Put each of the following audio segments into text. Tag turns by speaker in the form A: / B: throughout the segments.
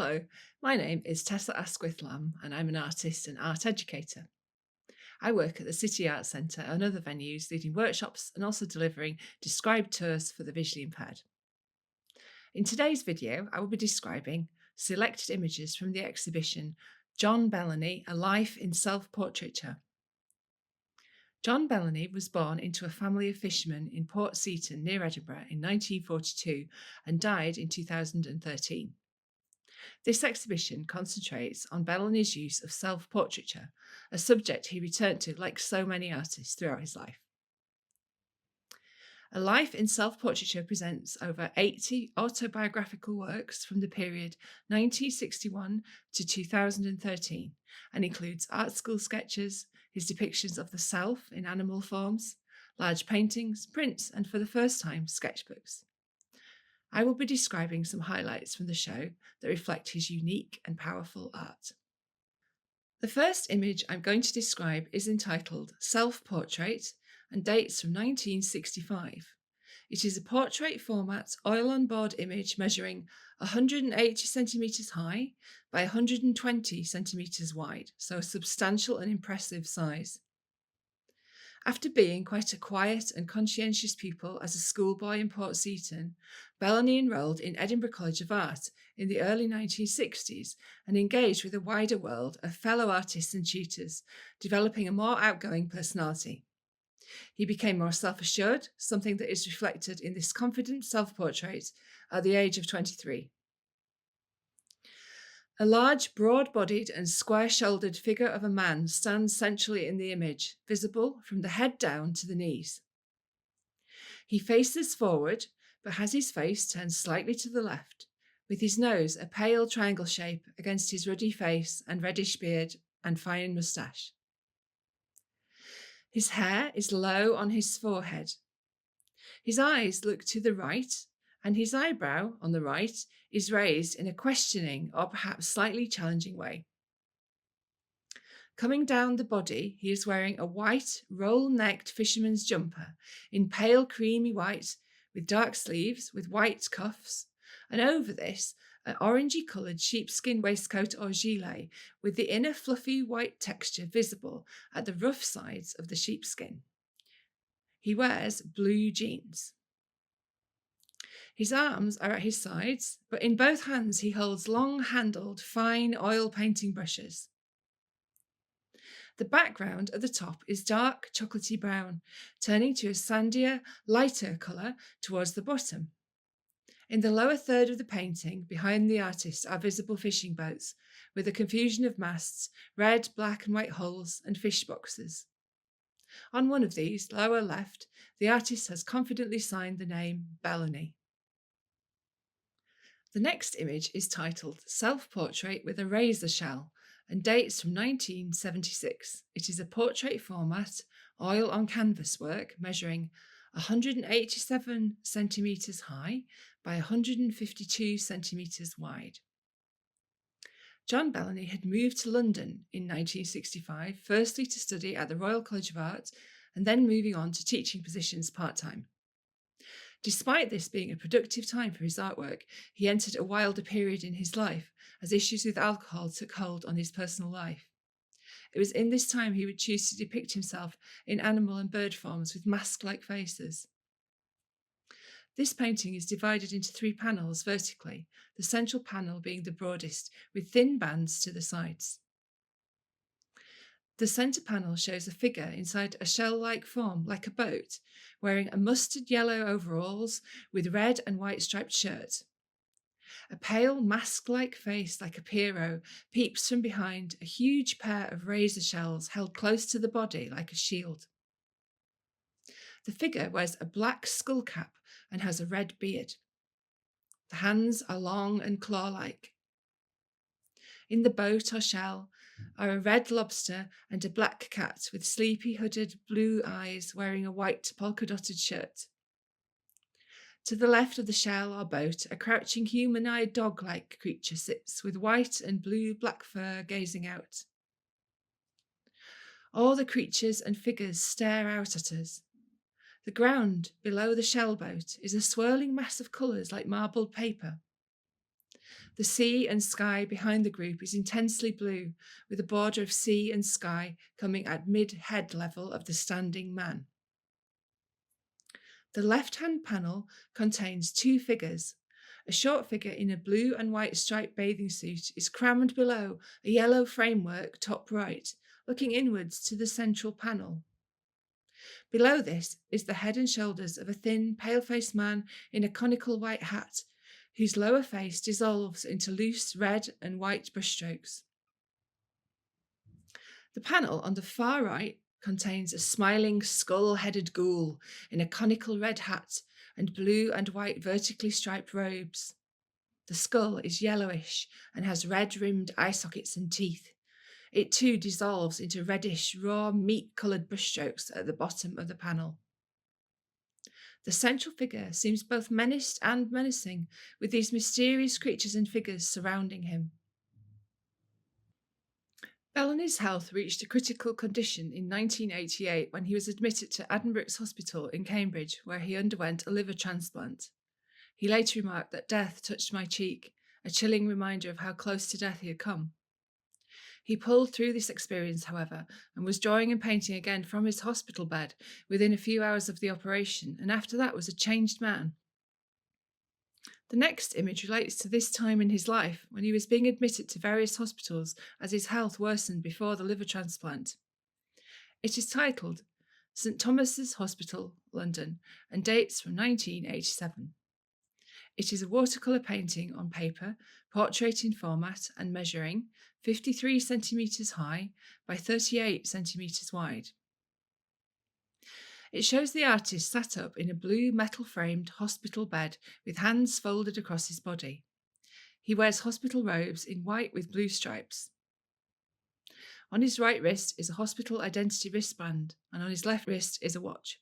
A: Hello, my name is Tessa Asquith-Lamb and I'm an artist and art educator. I work at the City Arts Centre and other venues, leading workshops and also delivering described tours for the visually impaired. In today's video, I will be describing selected images from the exhibition John Bellany, A Life in Self-Portraiture. John Bellany was born into a family of fishermen in Port Seton near Edinburgh in 1942 and died in 2013. This exhibition concentrates on Bellany's use of self-portraiture, a subject he returned to like so many artists throughout his life. A Life in Self-Portraiture presents over 80 autobiographical works from the period 1961 to 2013 and includes art school sketches, his depictions of the self in animal forms, large paintings, prints, and for the first time, sketchbooks. I will be describing some highlights from the show that reflect his unique and powerful art. The first image I'm going to describe is entitled Self-Portrait and dates from 1965. It is a portrait format oil-on-board image measuring 180 centimetres high by 120 centimetres wide, so a substantial and impressive size. After being quite a quiet and conscientious pupil as a schoolboy in Port Seton, Bellany enrolled in Edinburgh College of Art in the early 1960s and engaged with a wider world of fellow artists and tutors, developing a more outgoing personality. He became more self-assured, something that is reflected in this confident self-portrait at the age of 23. A large, broad-bodied and square-shouldered figure of a man stands centrally in the image, visible from the head down to the knees. He faces forward, but has his face turned slightly to the left, with his nose a pale triangle shape against his ruddy face and reddish beard and fine moustache. His hair is low on his forehead. His eyes look to the right, and his eyebrow on the right is raised in a questioning or perhaps slightly challenging way. Coming down the body, he is wearing a white, roll-necked fisherman's jumper in pale creamy white with dark sleeves with white cuffs, and over this, an orangey-coloured sheepskin waistcoat or gilet with the inner fluffy white texture visible at the rough sides of the sheepskin. He wears blue jeans. His arms are at his sides, but in both hands he holds long-handled, fine oil painting brushes. The background at the top is dark chocolatey brown, turning to a sandier, lighter colour towards the bottom. In the lower third of the painting, behind the artist, are visible fishing boats, with a confusion of masts, red, black and white hulls, and fish boxes. On one of these, lower left, the artist has confidently signed the name Bellany. The next image is titled Self-Portrait with a Razor Shell and dates from 1976. It is a portrait format, oil on canvas work measuring 187 centimetres high by 152 centimetres wide. John Bellany had moved to London in 1965, firstly to study at the Royal College of Art and then moving on to teaching positions part-time. Despite this being a productive time for his artwork, he entered a wilder period in his life as issues with alcohol took hold on his personal life. It was in this time he would choose to depict himself in animal and bird forms with mask-like faces. This painting is divided into 3 panels vertically, the central panel being the broadest, with thin bands to the sides. The centre panel shows a figure inside a shell-like form, like a boat, wearing a mustard yellow overalls with red and white striped shirt. A pale mask-like face, like a Pierrot, peeps from behind a huge pair of razor shells held close to the body like a shield. The figure wears a black skull cap and has a red beard. The hands are long and claw-like. In the boat or shell are a red lobster and a black cat with sleepy hooded blue eyes wearing a white polka-dotted shirt. To the left of the shell or boat, a crouching human-eyed dog-like creature sits with white and blue-black fur gazing out. All the creatures and figures stare out at us. The ground below the shell boat is a swirling mass of colours like marbled paper. The sea and sky behind the group is intensely blue, with a border of sea and sky coming at mid-head level of the standing man. The left-hand panel contains two figures. A short figure in a blue and white striped bathing suit is crammed below a yellow framework top right, looking inwards to the central panel. Below this is the head and shoulders of a thin, pale-faced man in a conical white hat, whose lower face dissolves into loose red and white brushstrokes. The panel on the far right contains a smiling, skull-headed ghoul in a conical red hat and blue and white vertically striped robes. The skull is yellowish and has red-rimmed eye sockets and teeth. It too dissolves into reddish, raw, meat-coloured brushstrokes at the bottom of the panel. The central figure seems both menaced and menacing, with these mysterious creatures and figures surrounding him. Bellany's health reached a critical condition in 1988 when he was admitted to Addenbrooke's Hospital in Cambridge, where he underwent a liver transplant. He later remarked that death touched my cheek, a chilling reminder of how close to death he had come. He pulled through this experience, however, and was drawing and painting again from his hospital bed within a few hours of the operation, and after that was a changed man. The next image relates to this time in his life when he was being admitted to various hospitals as his health worsened before the liver transplant. It is titled St Thomas's Hospital, London, and dates from 1987. It is a watercolour painting on paper, portrait in format and measuring 53 centimetres high by 38 centimetres wide. It shows the artist sat up in a blue metal-framed hospital bed with hands folded across his body. He wears hospital robes in white with blue stripes. On his right wrist is a hospital identity wristband, and on his left wrist is a watch.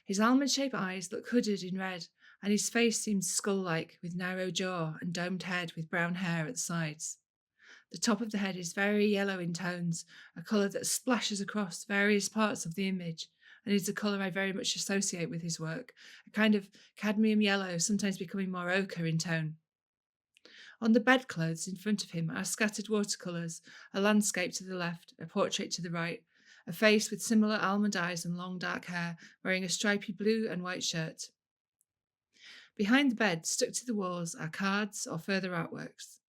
A: His almond-shaped eyes look hooded in red, and his face seems skull-like with narrow jaw and domed head with brown hair at the sides. The top of the head is very yellow in tones, a colour that splashes across various parts of the image, and is a colour I very much associate with his work, a kind of cadmium yellow, sometimes becoming more ochre in tone. On the bedclothes in front of him are scattered watercolours, a landscape to the left, a portrait to the right, a face with similar almond eyes and long dark hair, wearing a stripy blue and white shirt. Behind the bed, stuck to the walls, are cards or further artworks.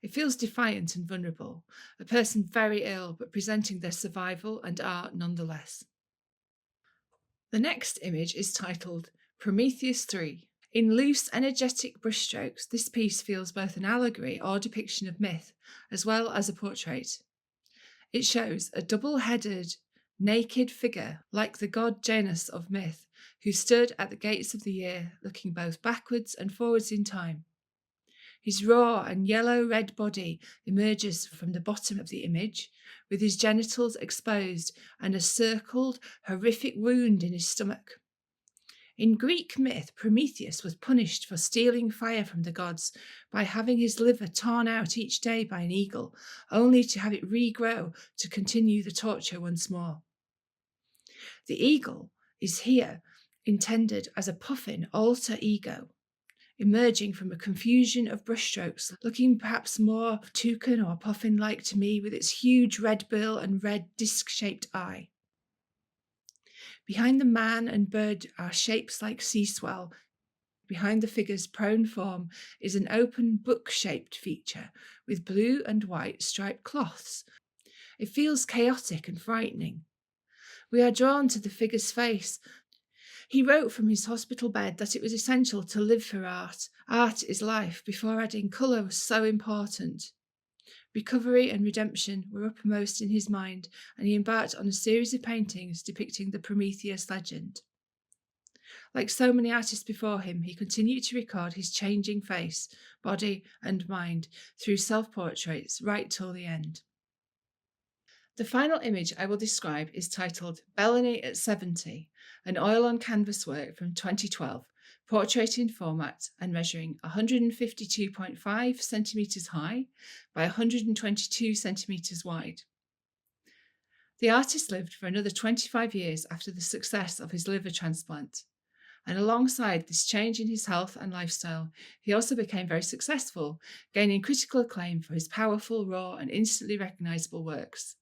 A: It feels defiant and vulnerable, a person very ill but presenting their survival and art nonetheless. The next image is titled Prometheus 3. In loose, energetic brushstrokes, this piece feels both an allegory or depiction of myth, as well as a portrait. It shows a double-headed, naked figure, like the god Janus of myth, who stood at the gates of the year, looking both backwards and forwards in time. His raw and yellow-red body emerges from the bottom of the image, with his genitals exposed and a circled, horrific wound in his stomach. In Greek myth, Prometheus was punished for stealing fire from the gods by having his liver torn out each day by an eagle, only to have it regrow to continue the torture once more. The eagle is here intended as a puffin alter ego, emerging from a confusion of brushstrokes, looking perhaps more toucan or puffin-like to me, with its huge red bill and red disc-shaped eye. Behind the man and bird are shapes like sea swell. Behind the figure's prone form is an open book-shaped feature with blue and white striped cloths. It feels chaotic and frightening. We are drawn to the figure's face. He wrote from his hospital bed that it was essential to live for art. Art is life, before adding colour was so important. Recovery and redemption were uppermost in his mind, and he embarked on a series of paintings depicting the Prometheus legend. Like so many artists before him, he continued to record his changing face, body and mind through self-portraits right till the end. The final image I will describe is titled Bellany at 70, an oil-on-canvas work from 2012, portrait in format and measuring 152.5 centimetres high by 122 centimetres wide. The artist lived for another 25 years after the success of his liver transplant. And alongside this change in his health and lifestyle, he also became very successful, gaining critical acclaim for his powerful, raw, and instantly recognisable works.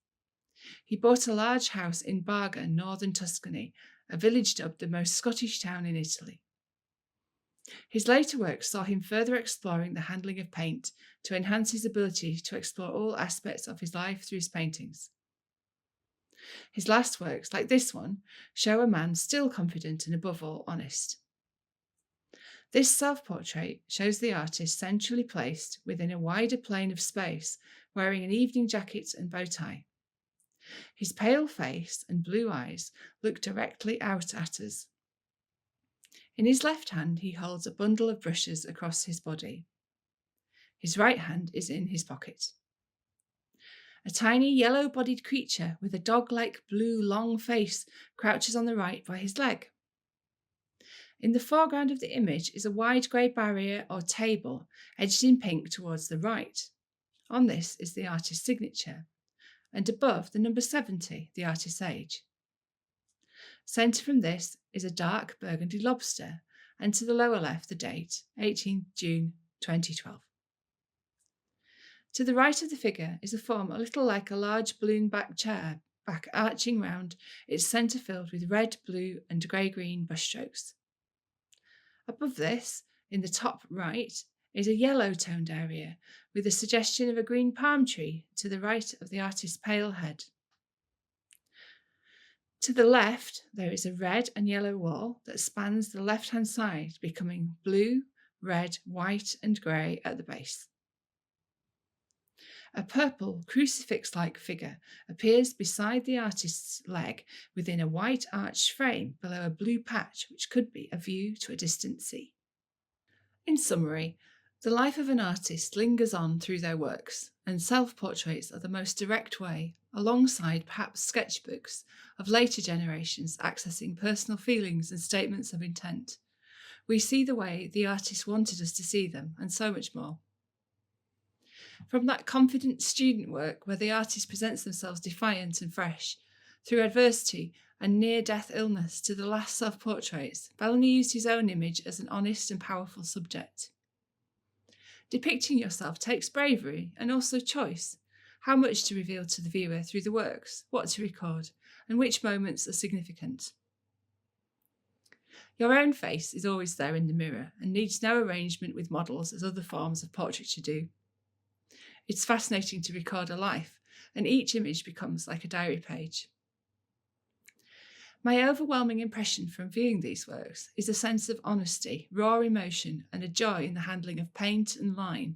A: He bought a large house in Barga, northern Tuscany, a village dubbed the most Scottish town in Italy. His later works saw him further exploring the handling of paint to enhance his ability to explore all aspects of his life through his paintings. His last works, like this one, show a man still confident and above all honest. This self-portrait shows the artist centrally placed within a wider plane of space, wearing an evening jacket and bow tie. His pale face and blue eyes look directly out at us. In his left hand, he holds a bundle of brushes across his body. His right hand is in his pocket. A tiny yellow-bodied creature with a dog-like blue long face crouches on the right by his leg. In the foreground of the image is a wide grey barrier or table edged in pink towards the right. On this is the artist's signature, and above the number 70, the artist's age. Centre from this is a dark burgundy lobster, and to the lower left the date, 18 June 2012. To the right of the figure is a form a little like a large balloon-backed chair, back arching round, its centre filled with red, blue and grey-green brushstrokes. Above this, in the top right, is a yellow-toned area with a suggestion of a green palm tree to the right of the artist's pale head. To the left, there is a red and yellow wall that spans the left-hand side, becoming blue, red, white and grey at the base. A purple crucifix-like figure appears beside the artist's leg within a white arched frame below a blue patch which could be a view to a distant sea. In summary, the life of an artist lingers on through their works, and self-portraits are the most direct way, alongside perhaps sketchbooks, of later generations accessing personal feelings and statements of intent. We see the way the artist wanted us to see them, and so much more. From that confident student work where the artist presents themselves defiant and fresh, through adversity and near-death illness to the last self-portraits, Bellany used his own image as an honest and powerful subject. Depicting yourself takes bravery and also choice. How much to reveal to the viewer through the works, what to record, and which moments are significant. Your own face is always there in the mirror and needs no arrangement with models as other forms of portraiture do. It's fascinating to record a life, and each image becomes like a diary page. My overwhelming impression from viewing these works is a sense of honesty, raw emotion, and a joy in the handling of paint and line.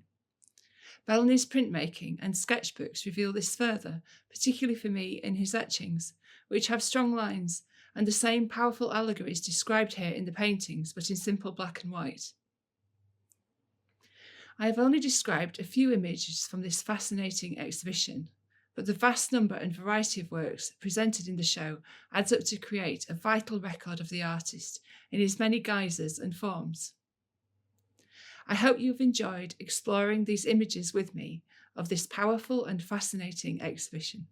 A: Bellany's printmaking and sketchbooks reveal this further, particularly for me in his etchings, which have strong lines and the same powerful allegories described here in the paintings, but in simple black and white. I have only described a few images from this fascinating exhibition, but the vast number and variety of works presented in the show adds up to create a vital record of the artist in his many guises and forms. I hope you've enjoyed exploring these images with me of this powerful and fascinating exhibition.